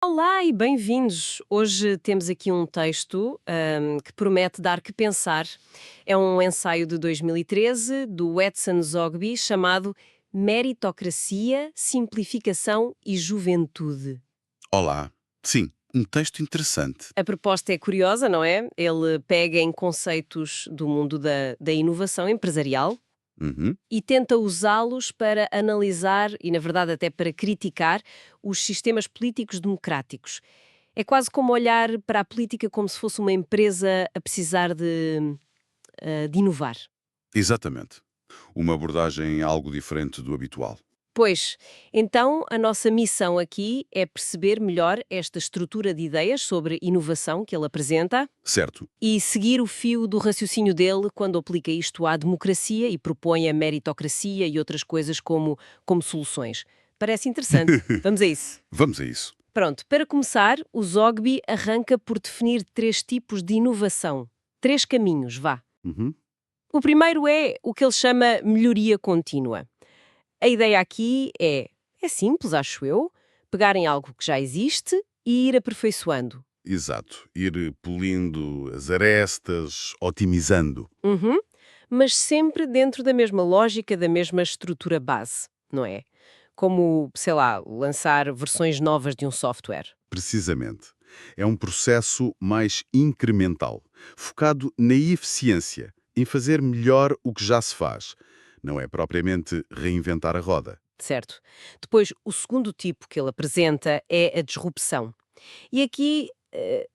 Olá e bem-vindos! Hoje temos aqui um texto que promete dar que pensar. É um ensaio de 2013 do Edson Zogby chamado Meritocracia, Simplificação e Juventude. Olá. Sim, um texto interessante. A proposta é curiosa, não é? Ele pega em conceitos do mundo da inovação empresarial Uhum. e tenta usá-los para analisar e, na verdade, até para criticar os sistemas políticos democráticos. É quase como olhar para a política como se fosse uma empresa a precisar de inovar. Exatamente. Uma abordagem algo diferente do habitual. Pois, então a nossa missão aqui é perceber melhor esta estrutura de ideias sobre inovação que ele apresenta Certo. e seguir o fio do raciocínio dele quando aplica isto à democracia e propõe a meritocracia e outras coisas como soluções. Parece interessante. Vamos a isso. Vamos a isso. Pronto, para começar, o Zogby arranca por definir três tipos de inovação. Três caminhos, vá. Uhum. O primeiro é o que ele chama melhoria contínua. A ideia aqui é simples, acho eu, pegar em algo que já existe e ir aperfeiçoando. Exato. Ir polindo as arestas, otimizando. Uhum. Mas sempre dentro da mesma lógica, da mesma estrutura base, não é? Como, sei lá, lançar versões novas de um software. Precisamente. É um processo mais incremental, focado na eficiência, em fazer melhor o que já se faz. Não é propriamente reinventar a roda. Certo. Depois, o segundo tipo que ele apresenta é a disrupção. E aqui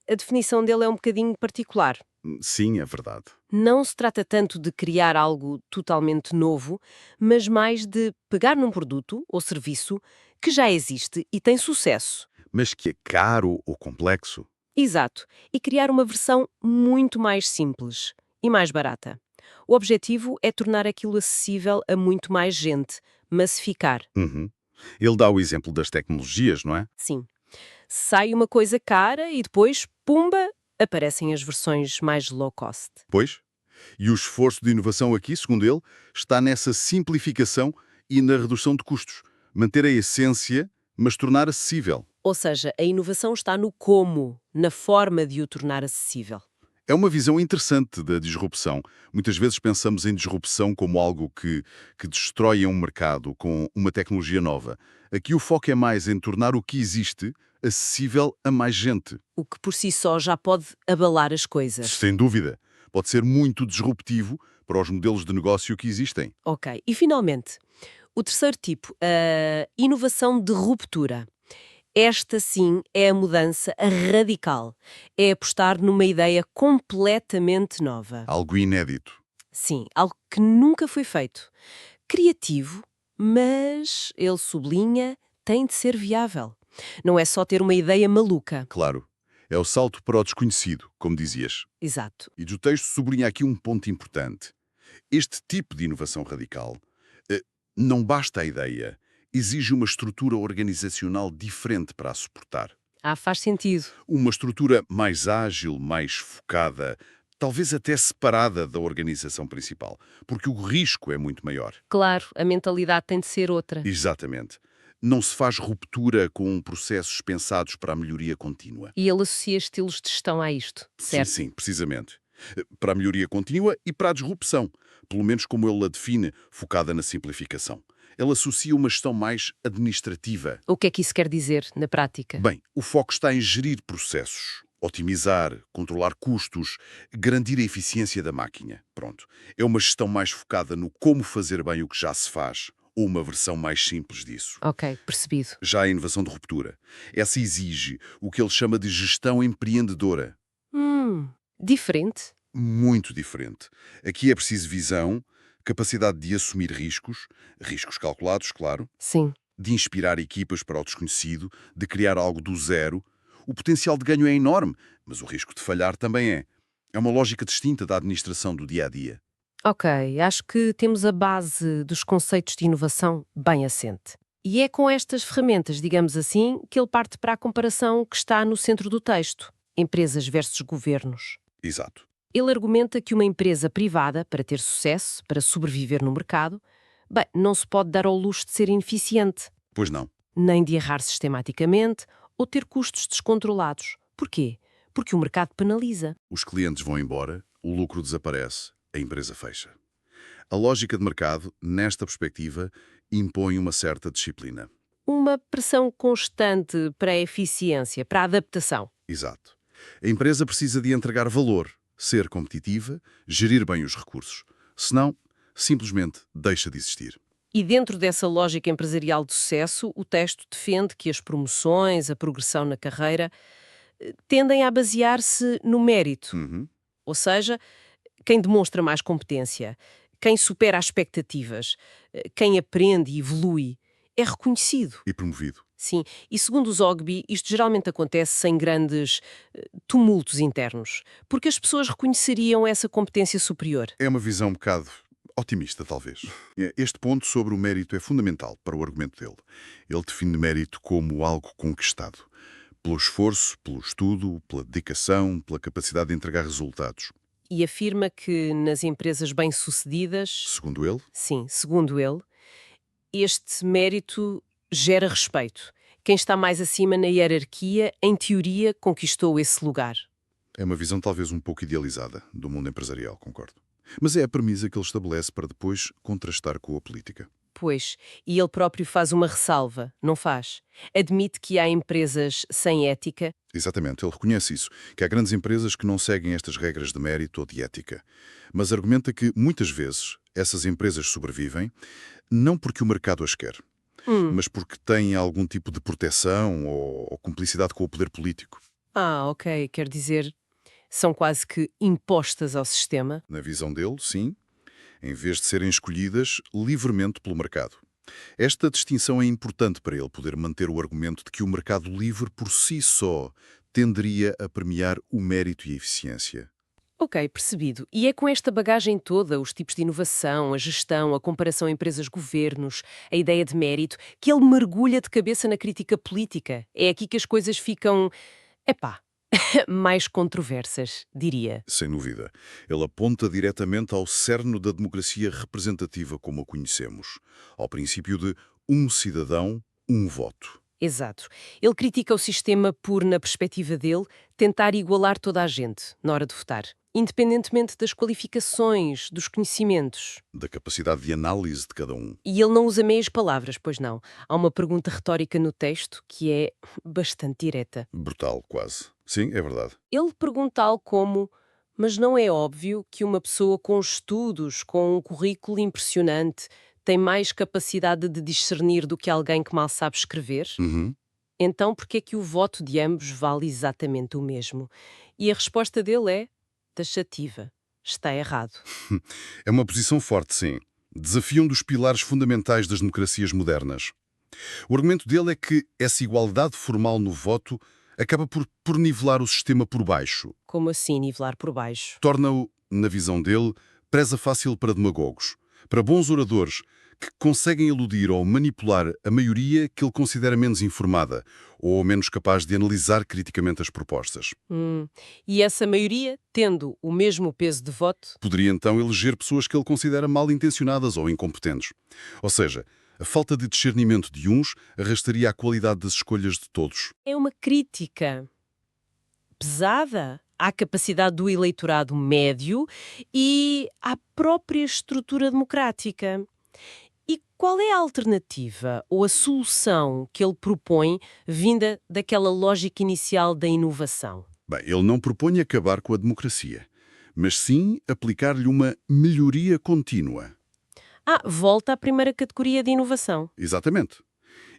a definição dele é um bocadinho particular. Sim, é verdade. Não se trata tanto de criar algo totalmente novo, mas mais de pegar num produto ou serviço que já existe e tem sucesso. Mas que é caro ou complexo? Exato. E criar uma versão muito mais simples e mais barata. O objetivo é tornar aquilo acessível a muito mais gente, massificar. Uhum. Ele dá o exemplo das tecnologias, não é? Sim. Sai uma coisa cara e depois, pumba, aparecem as versões mais low cost. Pois. E o esforço de inovação aqui, segundo ele, está nessa simplificação e na redução de custos. Manter a essência, mas tornar acessível. Ou seja, a inovação está no como, na forma de o tornar acessível. É uma visão interessante da disrupção. Muitas vezes pensamos em disrupção como algo que destrói um mercado com uma tecnologia nova. Aqui o foco é mais em tornar o que existe acessível a mais gente. O que por si só já pode abalar as coisas. Sem dúvida. Pode ser muito disruptivo para os modelos de negócio que existem. Ok. E finalmente, o terceiro tipo, a inovação de ruptura. Esta sim é a mudança radical. É apostar numa ideia completamente nova. Algo inédito. Sim, algo que nunca foi feito. Criativo, mas, ele sublinha, tem de ser viável. Não é só ter uma ideia maluca. Claro, é o salto para o desconhecido, como dizias. Exato. E o texto sublinha aqui um ponto importante. Este tipo de inovação radical eh, não basta a ideia, exige uma estrutura organizacional diferente para a suportar. Ah, faz sentido. Uma estrutura mais ágil, mais focada, talvez até separada da organização principal, porque o risco é muito maior. Claro, a mentalidade tem de ser outra. Exatamente. Não se faz ruptura com processos pensados para a melhoria contínua. E ele associa estilos de gestão a isto, Sim, certo? sim, precisamente. Para a melhoria contínua e para a disrupção, pelo menos como ele a define, focada na simplificação. Ele associa uma gestão mais administrativa. O que é que isso quer dizer na prática? Bem, o foco está em gerir processos, otimizar, controlar custos, garantir a eficiência da máquina. Pronto. É uma gestão mais focada no como fazer bem o que já se faz, ou uma versão mais simples disso. Ok, percebido. Já a inovação de ruptura. Essa exige o que ele chama de gestão empreendedora. Diferente? Muito diferente. Aqui é preciso visão, capacidade de assumir riscos, riscos calculados, claro, Sim. de inspirar equipas para o desconhecido, de criar algo do zero. O potencial de ganho é enorme, mas o risco de falhar também é. É uma lógica distinta da administração do dia a dia. Ok, acho que temos a base dos conceitos de inovação bem assente. E é com estas ferramentas, digamos assim, que ele parte para a comparação que está no centro do texto: empresas versus governos. Exato. Ele argumenta que uma empresa privada, para ter sucesso, para sobreviver no mercado, bem, não se pode dar ao luxo de ser ineficiente, Pois não. nem de errar sistematicamente ou ter custos descontrolados. Porquê? Porque o mercado penaliza. Os clientes vão embora, o lucro desaparece, a empresa fecha. A lógica de mercado, nesta perspectiva, impõe uma certa disciplina. Uma pressão constante para a eficiência, para a adaptação. Exato. A empresa precisa de entregar valor, ser competitiva, gerir bem os recursos. Senão, simplesmente deixa de existir. E dentro dessa lógica empresarial de sucesso, o texto defende que as promoções, a progressão na carreira, tendem a basear-se no mérito. Uhum. Ou seja, quem demonstra mais competência, quem supera as expectativas, quem aprende e evolui, é reconhecido. E promovido. Sim, e segundo o Zogby, isto geralmente acontece sem grandes tumultos internos, porque as pessoas reconheceriam essa competência superior. É uma visão um bocado otimista, talvez. Este ponto sobre o mérito é fundamental para o argumento dele. Ele define mérito como algo conquistado. Pelo esforço, pelo estudo, pela dedicação, pela capacidade de entregar resultados. E afirma que nas empresas bem-sucedidas, Segundo ele, sim, segundo ele, este mérito gera respeito. Quem está mais acima na hierarquia, em teoria, conquistou esse lugar. é uma visão talvez um pouco idealizada do mundo empresarial, concordo. Mas é a premissa que ele estabelece para depois contrastar com a política. Pois, e ele próprio faz uma ressalva, não faz? Admite que há empresas sem ética. Exatamente, ele reconhece isso, que há grandes empresas que não seguem estas regras de mérito ou de ética. Mas argumenta que, muitas vezes, essas empresas sobrevivem não porque o mercado as quer, mas porque têm algum tipo de proteção ou cumplicidade com o poder político. Ok, quer dizer, são quase que impostas ao sistema. Na visão dele, sim, em vez de serem escolhidas livremente pelo mercado. Esta distinção é importante para ele poder manter o argumento de que o mercado livre por si só tenderia a premiar o mérito e a eficiência. Ok, percebido. E é com esta bagagem toda, os tipos de inovação, a gestão, a comparação empresas-governos, a ideia de mérito, que ele mergulha de cabeça na crítica política. É aqui que as coisas ficam, epá, mais controversas, diria. Sem dúvida. Ele aponta diretamente ao cerne da democracia representativa como a conhecemos, ao princípio de um cidadão, um voto. Exato. Ele critica o sistema por, na perspectiva dele, tentar igualar toda a gente na hora de votar, independentemente das qualificações, dos conhecimentos. Da capacidade de análise de cada um. E ele não usa meias palavras, pois não. Há uma pergunta retórica no texto que é bastante direta. Brutal, quase. Sim, é verdade. Ele pergunta algo como: mas não é óbvio que uma pessoa com estudos, com um currículo impressionante, tem mais capacidade de discernir do que alguém que mal sabe escrever? Uhum. Então, por que é que o voto de ambos vale exatamente o mesmo? E a resposta dele é taxativa. Está errado. É uma posição forte, sim. Desafia um dos pilares fundamentais das democracias modernas. O argumento dele é que essa igualdade formal no voto acaba por nivelar o sistema por baixo. Como assim nivelar por baixo? Torna-o, na visão dele, presa fácil para demagogos, para bons oradores que conseguem eludir ou manipular a maioria que ele considera menos informada ou menos capaz de analisar criticamente as propostas. E essa maioria, tendo o mesmo peso de voto, Poderia então eleger pessoas que ele considera mal intencionadas ou incompetentes. Ou seja, a falta de discernimento de uns arrastaria a qualidade das escolhas de todos. é uma crítica pesada à capacidade do eleitorado médio e à própria estrutura democrática. E qual é a alternativa ou a solução que ele propõe vinda daquela lógica inicial da inovação? Bem, ele não propõe acabar com a democracia, mas sim aplicar-lhe uma melhoria contínua. Volta à primeira categoria de inovação. Exatamente.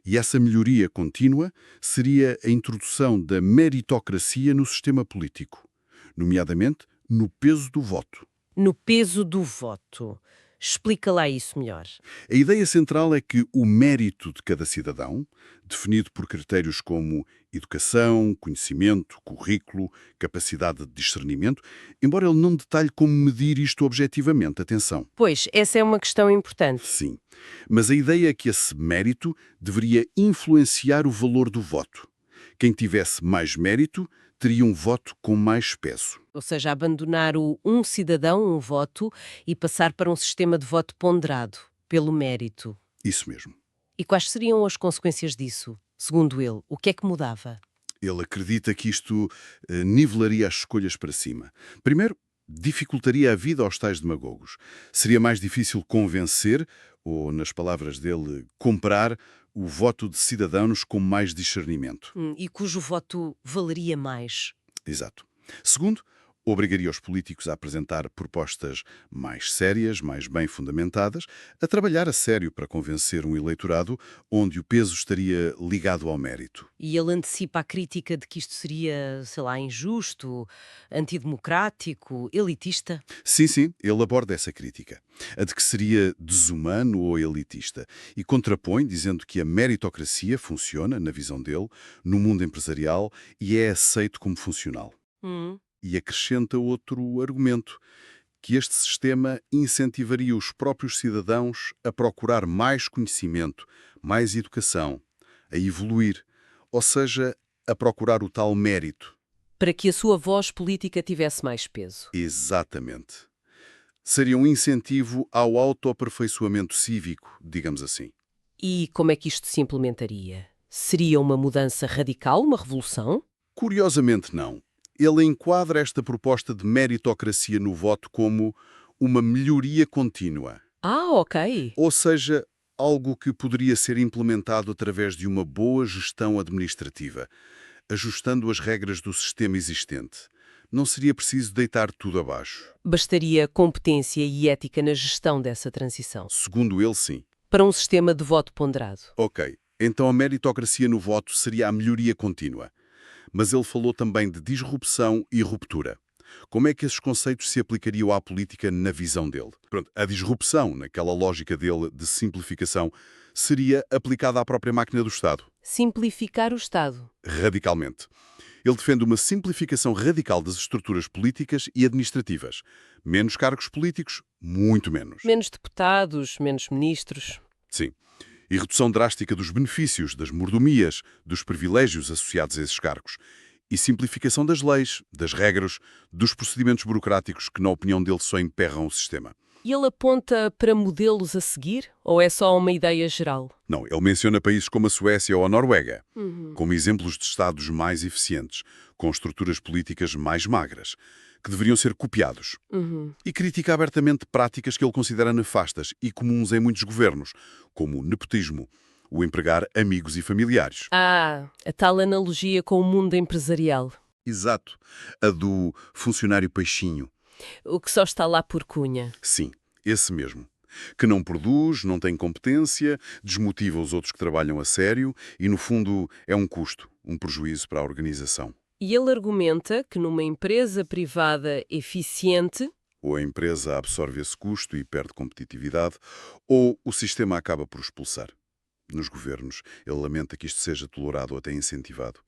E essa melhoria contínua seria a introdução da meritocracia no sistema político, nomeadamente no peso do voto. No peso do voto. Explica lá isso melhor. A ideia central é que o mérito de cada cidadão, definido por critérios como educação, conhecimento, currículo, capacidade de discernimento, embora ele não detalhe como medir isto objetivamente, atenção. Pois, essa é uma questão importante. Sim, mas a ideia é que esse mérito deveria influenciar o valor do voto. Quem tivesse mais mérito teria um voto com mais peso. Ou seja, abandonar o um cidadão, um voto, e passar para um sistema de voto ponderado, pelo mérito. Isso mesmo. E quais seriam as consequências disso? Segundo ele, o que é que mudava? Ele acredita que isto nivelaria as escolhas para cima. Primeiro, dificultaria a vida aos tais demagogos. Seria mais difícil convencer, ou, nas palavras dele, comprar o voto de cidadãos com mais discernimento. E cujo voto valeria mais. Exato. Segundo, obrigaria os políticos a apresentar propostas mais sérias, mais bem fundamentadas, a trabalhar a sério para convencer um eleitorado onde o peso estaria ligado ao mérito. E ele antecipa a crítica de que isto seria, sei lá, injusto, antidemocrático, elitista. Sim, sim, ele aborda essa crítica, a de que seria desumano ou elitista, e contrapõe dizendo que a meritocracia funciona, na visão dele, no mundo empresarial e é aceito como funcional. Hum. E acrescenta outro argumento, que este sistema incentivaria os próprios cidadãos a procurar mais conhecimento, mais educação, a evoluir, ou seja, a procurar o tal mérito. Para que a sua voz política tivesse mais peso. Exatamente. Seria um incentivo ao autoaperfeiçoamento cívico, digamos assim. E como é que isto se implementaria? Seria uma mudança radical, uma revolução? Curiosamente, não. Ele enquadra esta proposta de meritocracia no voto como uma melhoria contínua. Ah, ok. Ou seja, algo que poderia ser implementado através de uma boa gestão administrativa, ajustando as regras do sistema existente. Não seria preciso deitar tudo abaixo. Bastaria competência e ética na gestão dessa transição. Segundo ele, sim. Para um sistema de voto ponderado. Ok, então a meritocracia no voto seria a melhoria contínua. Mas ele falou também de disrupção e ruptura. Como é que esses conceitos se aplicariam à política na visão dele? Pronto, a disrupção, naquela lógica dele de simplificação, seria aplicada à própria máquina do Estado. Simplificar o Estado. Radicalmente. Ele defende uma simplificação radical das estruturas políticas e administrativas. Menos cargos políticos, muito menos. Menos deputados, menos ministros. Sim. E redução drástica dos benefícios, das mordomias, dos privilégios associados a esses cargos. E simplificação das leis, das regras, dos procedimentos burocráticos que, na opinião dele, só emperram o sistema. E ele aponta para modelos a seguir? Ou é só uma ideia geral? Não, ele menciona países como a Suécia ou a Noruega, como exemplos de Estados mais eficientes, com estruturas políticas mais magras, que deveriam ser copiados. E critica abertamente práticas que ele considera nefastas e comuns em muitos governos, como o nepotismo, o empregar amigos e familiares. Ah, a tal analogia com o mundo empresarial. Exato. A do funcionário peixinho. O que só está lá por cunha. Sim, esse mesmo. Que não produz, não tem competência, desmotiva os outros que trabalham a sério e, no fundo, é um custo, um prejuízo para a organização. E ele argumenta que numa empresa privada eficiente, Ou a empresa absorve esse custo e perde competitividade, ou o sistema acaba por expulsar. Nos governos, ele lamenta que isto seja tolerado ou até incentivado,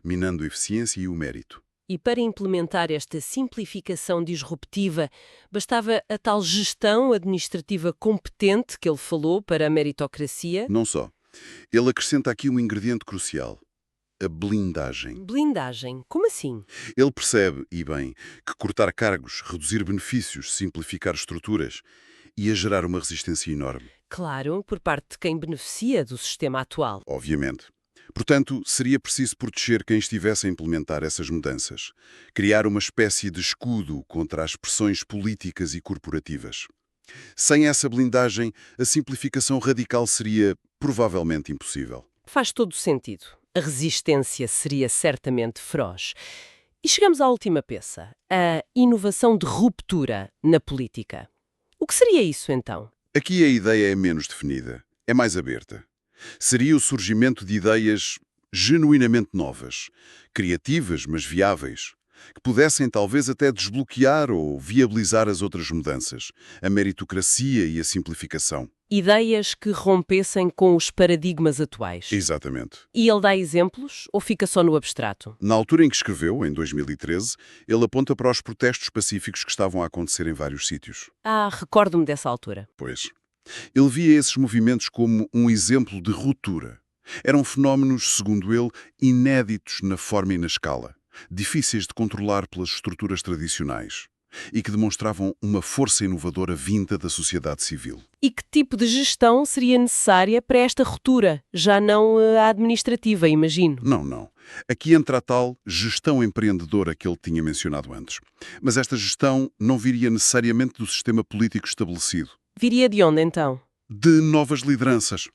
minando a eficiência e o mérito. e para implementar esta simplificação disruptiva, bastava a tal gestão administrativa competente que ele falou para a meritocracia? Não só. Ele acrescenta aqui um ingrediente crucial: a blindagem. Blindagem. Como assim? Ele percebe, e bem, que cortar cargos, reduzir benefícios, simplificar estruturas, ia gerar uma resistência enorme, Claro, por parte de quem beneficia do sistema atual. obviamente. Portanto, seria preciso proteger quem estivesse a implementar essas mudanças, criar uma espécie de escudo contra as pressões políticas e corporativas. Sem essa blindagem, a simplificação radical seria provavelmente impossível. Faz todo o sentido. A resistência seria certamente feroz. E chegamos à última peça, a inovação de ruptura na política. O que seria isso, então? Aqui a ideia é menos definida, é mais aberta. Seria o surgimento de ideias genuinamente novas, criativas, mas viáveis, que pudessem talvez até desbloquear ou viabilizar as outras mudanças, a meritocracia e a simplificação. Ideias que rompessem com os paradigmas atuais. Exatamente. E ele dá exemplos ou fica só no abstrato? Na altura em que escreveu, em 2013, ele aponta para os protestos pacíficos que estavam a acontecer em vários sítios. Ah, recordo-me dessa altura. Pois. Ele via esses movimentos como um exemplo de ruptura. Eram fenómenos, segundo ele, inéditos na forma e na escala, difíceis de controlar pelas estruturas tradicionais. e que demonstravam uma força inovadora vinda da sociedade civil. E que tipo de gestão seria necessária para esta ruptura? Já não a administrativa, imagino. Não, não. Aqui entra a tal gestão empreendedora que ele tinha mencionado antes. Mas esta gestão não viria necessariamente do sistema político estabelecido. Viria de onde, então? De novas lideranças,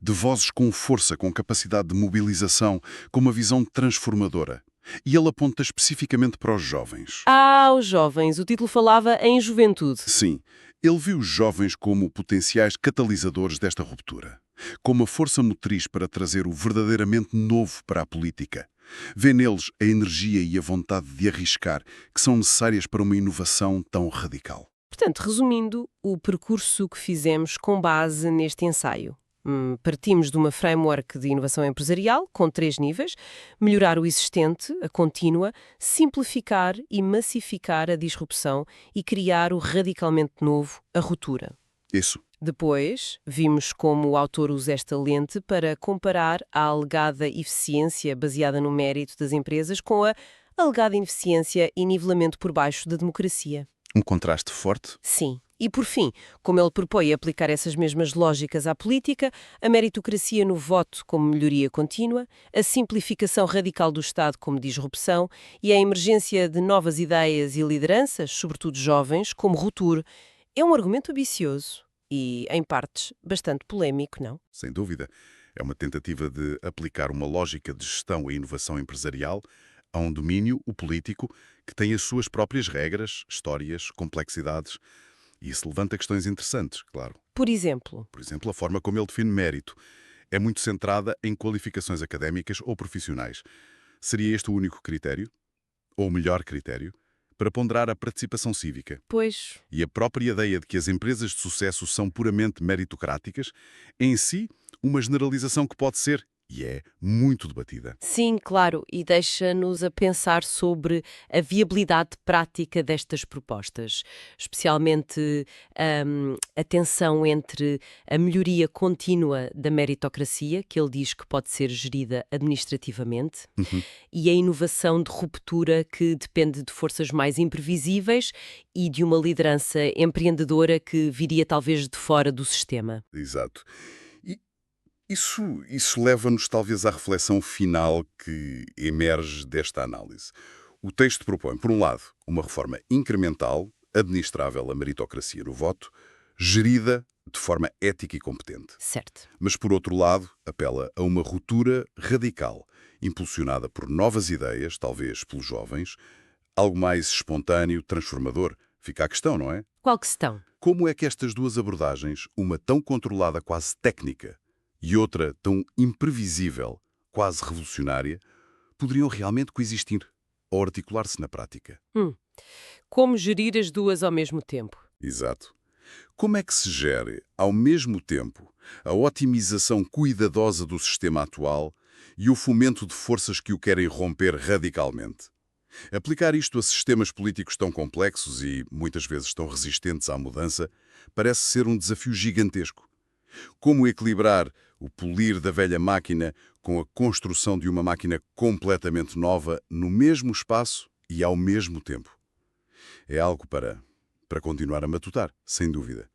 de vozes com força, com capacidade de mobilização, com uma visão transformadora. E ele aponta especificamente para os jovens. Ah, os jovens. O título falava em juventude. Sim, ele viu os jovens como potenciais catalisadores desta ruptura, como a força motriz para trazer o verdadeiramente novo para a política. Vê neles a energia e a vontade de arriscar que são necessárias para uma inovação tão radical. Portanto, resumindo, o percurso que fizemos com base neste ensaio. Partimos de uma framework de inovação empresarial com 3 níveis: melhorar o existente, a contínua, simplificar e massificar a disrupção e criar o radicalmente novo, a ruptura. Isso. Depois, vimos como o autor usa esta lente para comparar a alegada eficiência baseada no mérito das empresas com a alegada ineficiência e nivelamento por baixo da democracia. Um contraste forte. Sim. E, por fim, como ele propõe aplicar essas mesmas lógicas à política, a meritocracia no voto como melhoria contínua, a simplificação radical do Estado como disrupção e a emergência de novas ideias e lideranças, sobretudo jovens, como ruptura, é um argumento ambicioso e, em partes, bastante polémico, não? Sem dúvida. É uma tentativa de aplicar uma lógica de gestão e inovação empresarial a um domínio, o político, que tem as suas próprias regras, histórias, complexidades. E isso levanta questões interessantes, claro. Por exemplo, Por exemplo, a forma como ele define mérito é muito centrada em qualificações académicas ou profissionais. Seria este o único critério, ou o melhor critério, para ponderar a participação cívica? pois. E a própria ideia de que as empresas de sucesso são puramente meritocráticas é em si uma generalização que pode ser, e é, muito debatida. Sim, claro, e deixa-nos a pensar sobre a viabilidade prática destas propostas, especialmente a tensão entre a melhoria contínua da meritocracia, que ele diz que pode ser gerida administrativamente, Uhum. e a inovação de ruptura que depende de forças mais imprevisíveis e de uma liderança empreendedora que viria talvez de fora do sistema. Exato. E isso leva-nos talvez à reflexão final que emerge desta análise. O texto propõe, por um lado, uma reforma incremental, administrável à meritocracia no voto, gerida de forma ética e competente. Certo. Mas, por outro lado, apela a uma ruptura radical, impulsionada por novas ideias, talvez pelos jovens, algo mais espontâneo, transformador. Fica a questão, não é? Qual questão? Como é que estas duas abordagens, uma tão controlada, quase técnica, e outra tão imprevisível, quase revolucionária, poderiam realmente coexistir ou articular-se na prática? Como gerir as duas ao mesmo tempo? Exato. Como é que se gere, ao mesmo tempo, a otimização cuidadosa do sistema atual e o fomento de forças que o querem romper radicalmente? Aplicar isto a sistemas políticos tão complexos e, muitas vezes, tão resistentes à mudança, parece ser um desafio gigantesco. Como equilibrar o polir da velha máquina com a construção de uma máquina completamente nova no mesmo espaço e ao mesmo tempo? É algo para continuar a matutar, sem dúvida.